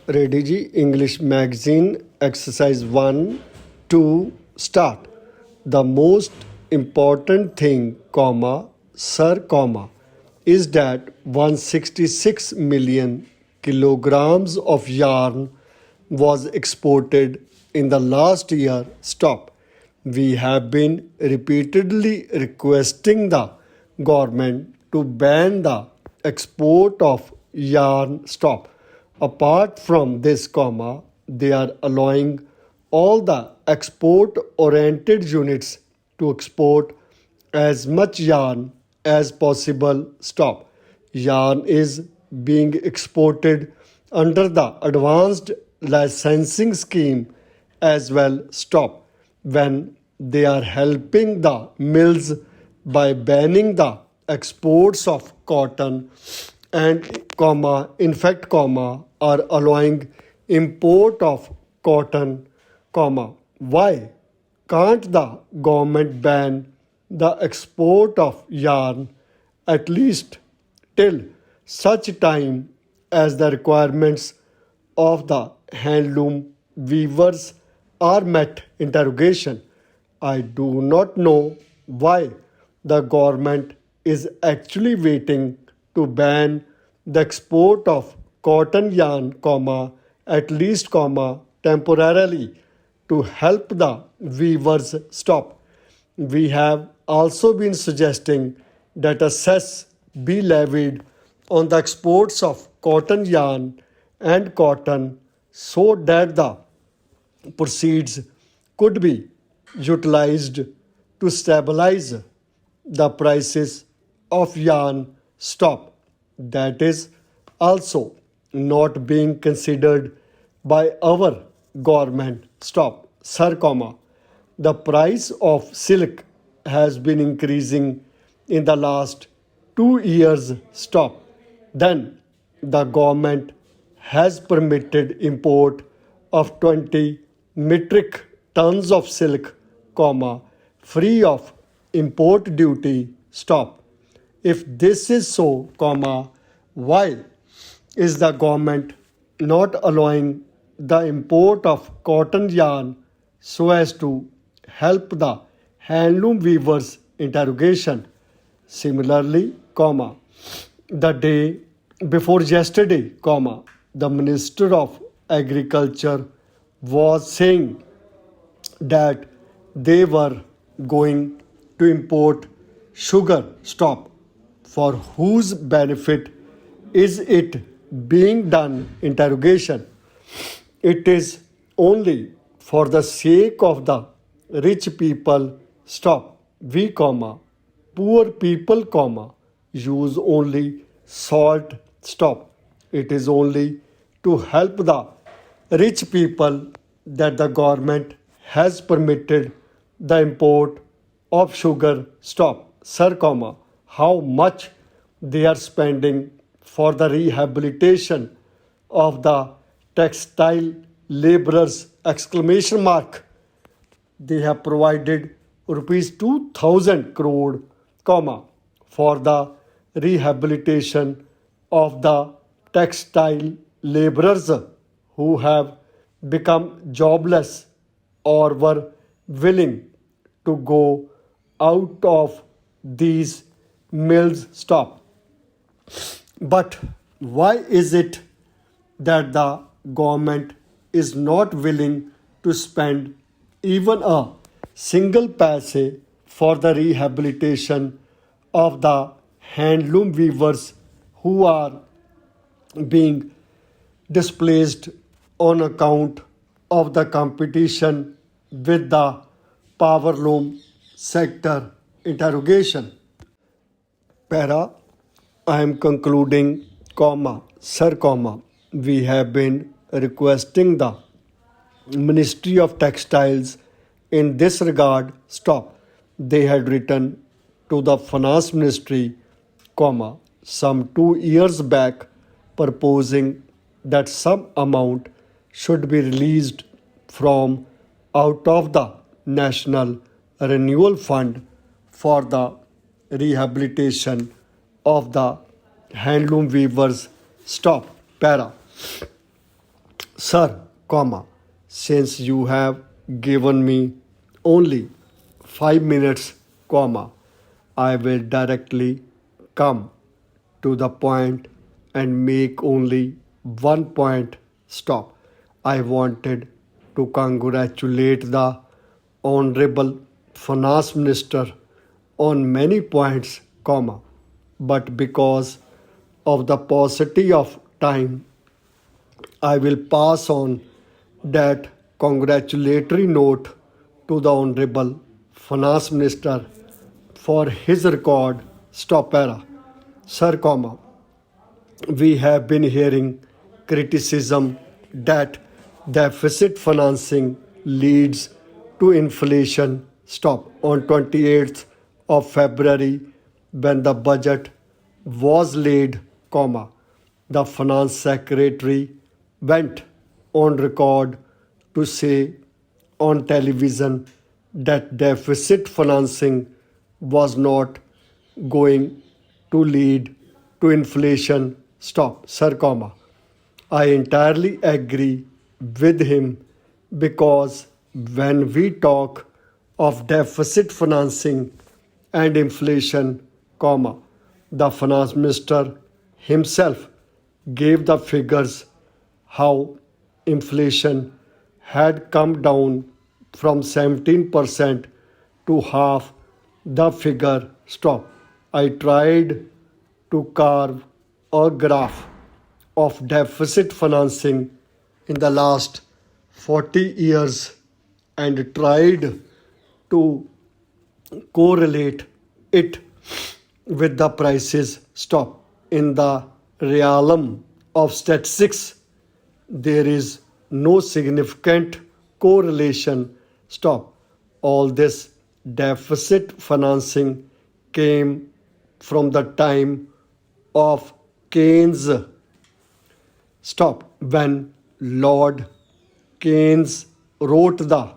Ready ji, English Magazine exercise 1 to start. The most important thing, sir, is that 166 million kilograms of yarn was exported in the last year. Stop. We have been repeatedly requesting the government to ban the export of yarn. Stop. Apart from this, they are allowing all the export oriented units to export as much yarn as possible. Stop. Yarn is being exported under the advanced licensing scheme as well. Stop. When they are helping the mills by banning the exports of cotton and are allowing import of cotton, why can't the government ban the export of yarn at least till such time as the requirements of the handloom weavers are met? Interrogation. I do not know why the government is actually waiting to ban the export of cotton yarn, at least, temporarily to help the weavers. Stop. We have also been suggesting that a cess be levied on the exports of cotton yarn and cotton so that the proceeds could be utilized to stabilize the prices of yarn. Stop. That is also not being considered by our government. Stop. Sir, the price of silk has been increasing in the last 2 years. Stop. Then the government has permitted import of 20 metric tons of silk, free of import duty. Stop. If this is so, why is the government not allowing the import of cotton yarn so as to help the handloom weavers? Interrogation. Similarly, the day before yesterday, the Minister of Agriculture was saying that they were going to import sugar. Stop. For whose benefit is it being done? Interrogation. It is only for the sake of the rich people. Stop. We, poor people, use only salt. Stop. It is only to help the rich people that the government has permitted the import of sugar. Stop. Sir, how much they are spending for the rehabilitation of the textile laborers? Exclamation mark. They have provided rupees 2000 crore, for the rehabilitation of the textile laborers who have become jobless or were willing to go out of these mills. Stop. But why is it that the government is not willing to spend even a single paise for the rehabilitation of the handloom weavers who are being displaced on account of the competition with the powerloom sector? Interrogation. Para, I am concluding, sir, we have been requesting the Ministry of Textiles in this regard. Stop. They had written to the Finance Ministry, some 2 years back, proposing that some amount should be released from out of the National Renewal Fund for the rehabilitation of the handloom weavers. Stop. Para. Sir, comma, since you have given me only 5 minutes, comma, I will directly come to the point and make only one point. Stop. I wanted to congratulate the Honorable Finance Minister on many points, comma, but because of the paucity of time, I will pass on that congratulatory note to the Honorable Finance Minister for his record. Stop era. Sir, comma, we have been hearing criticism that deficit financing leads to inflation. Stop. On 28th of February, when the budget was laid, comma, the finance secretary went on record to say on television that deficit financing was not going to lead to inflation. Stop, sir, comma. I entirely agree with him because when we talk of deficit financing and inflation, comma, the finance minister himself gave the figures how inflation had come down from 17% to half the figure. Stop. I tried to carve a graph of deficit financing in the last 40 years and tried to correlate it with the prices. Stop. In the realm of statistics, there is no significant correlation. Stop. All this deficit financing came from the time of Keynes. Stop. When Lord Keynes wrote the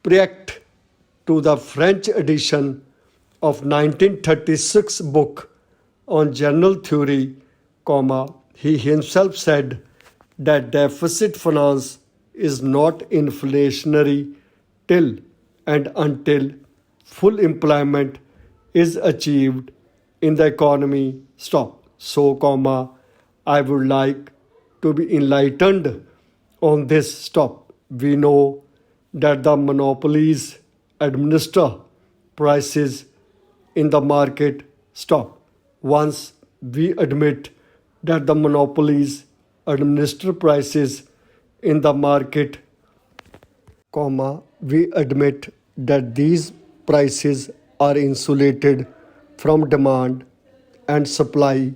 preface to the French edition of 1936 book on general theory, comma, he himself said that deficit finance is not inflationary till and until full employment is achieved in the economy. Stop. So, comma, I would like to be enlightened on this. Stop. We know that the monopolies administer prices in the market. Stop. Once we admit that the monopolies administer prices in the market, comma, we admit that these prices are insulated from demand and supply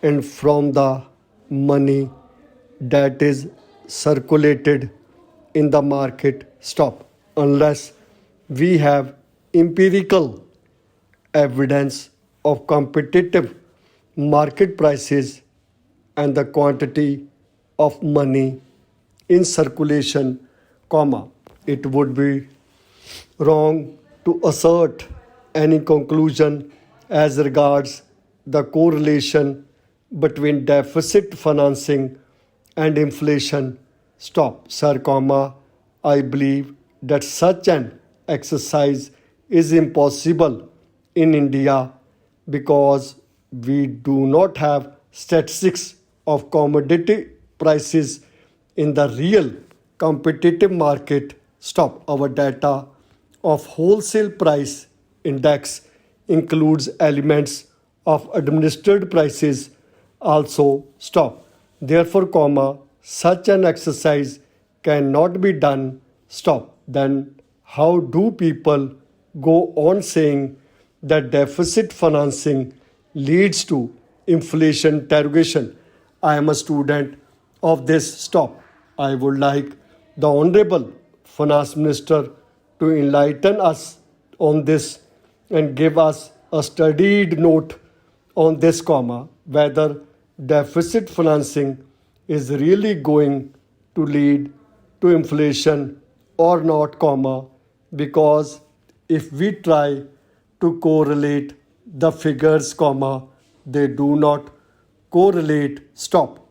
and from the money that is circulated in the market. Stop. Unless we have empirical evidence of competitive market prices and the quantity of money in circulation, comma, it would be wrong to assert any conclusion as regards the correlation between deficit financing and inflation. Stop, sir, comma, I believe that such an exercise is impossible in India because we do not have statistics of commodity prices in the real competitive market. Stop. Our data of wholesale price index includes elements of administered prices also. Stop. Therefore, comma, such an exercise cannot be done. Stop. Then how do people go on saying that deficit financing leads to inflation? Interrogation. I am a student of this. Stop. I would like the Honorable Finance Minister to enlighten us on this and give us a studied note on this, comma, whether deficit financing is really going to lead to inflation or not, comma, because if we try to correlate the figures, comma, they do not correlate. Stop.